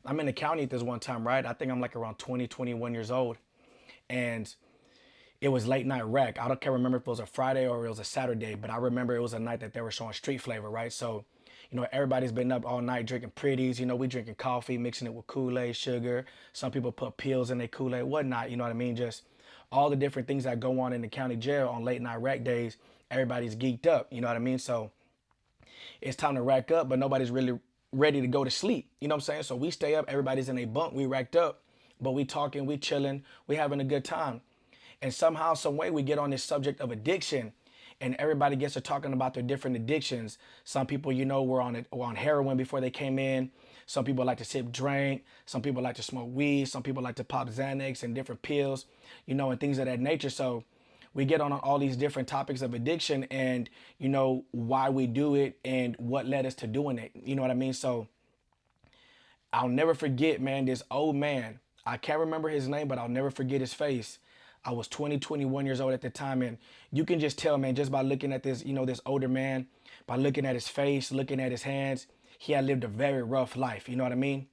I'm in the county at this one time, right? I think I'm like around 20, 21 years old. And it was late night rec. I don't can't remember if it was a Friday or it was a Saturday, but I remember it was a night that they were showing Street Flavor, right? So, everybody's been up all night drinking pretties. We drinking coffee, mixing it with Kool-Aid, sugar. Some people put pills in their Kool-Aid, whatnot. You know what I mean? Just all the different things that go on in the county jail on late night rec days. Everybody's geeked up. You know what I mean? So it's time to rack up, but nobody's really ready to go to sleep. You know what I'm saying? So we stay up. Everybody's in a bunk. We racked up, but we talking, we chilling, we having a good time. And somehow, some way, we get on this subject of addiction, and everybody gets to talking about their different addictions. Some people, were on heroin before they came in. Some people like to sip drink. Some people like to smoke weed. Some people like to pop Xanax and different pills, and things of that nature. So we get on all these different topics of addiction and, why we do it and what led us to doing it. You know what I mean? So I'll never forget, man, this old man. I can't remember his name, but I'll never forget his face. I was 20, 21 years old at the time. And you can just tell, man, just by looking at this, this older man, by looking at his face, looking at his hands, he had lived a very rough life. You know what I mean?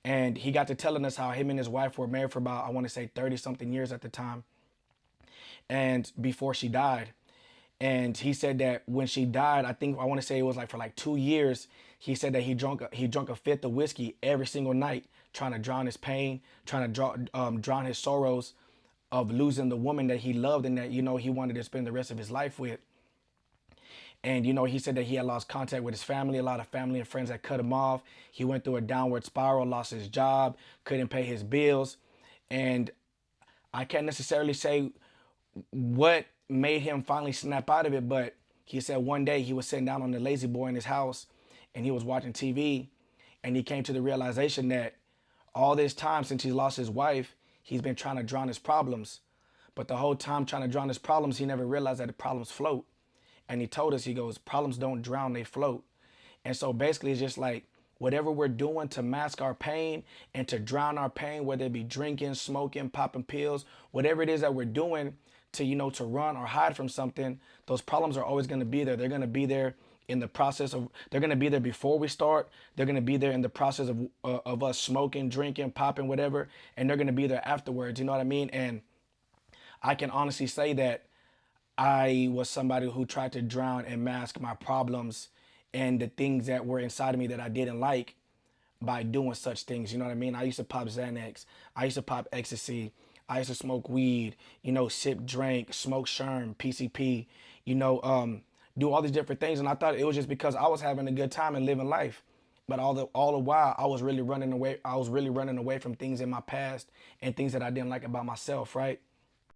And he got to telling us how him and his wife were married for about, I want to say 30 something years at the time. And before she died. And he said that when she died, I want to say it was like for like 2 years. He said that he drank a fifth of whiskey every single night, trying to drown his pain, trying to drown his sorrows of losing the woman that he loved and that he wanted to spend the rest of his life with. And he said that he had lost contact with his family. A lot of family and friends had cut him off. He went through a downward spiral, lost his job, couldn't pay his bills, and I can't necessarily say what made him finally snap out of it, but he said one day he was sitting down on the lazy boy in his house and he was watching TV, and he came to the realization that all this time since he lost his wife, he's been trying to drown his problems. But the whole time trying to drown his problems, he never realized that the problems float. And he told us, he goes, problems don't drown, they float. And so basically, it's just like whatever we're doing to mask our pain and to drown our pain, whether it be drinking, smoking, popping pills, whatever it is that we're doing to, to run or hide from something, those problems are always going to be there. They're going to be there in the process of, they're going to be there before we start. They're going to be there in the process of us smoking, drinking, popping, whatever. And they're going to be there afterwards. You know what I mean? And I can honestly say that I was somebody who tried to drown and mask my problems and the things that were inside of me that I didn't like by doing such things. You know what I mean? I used to pop Xanax. I used to pop ecstasy. I used to smoke weed, sip drink, smoke sherm, PCP, you know, do all these different things. And I thought it was just because I was having a good time and living life. But all the while I was really running away from things in my past and things that I didn't like about myself, right?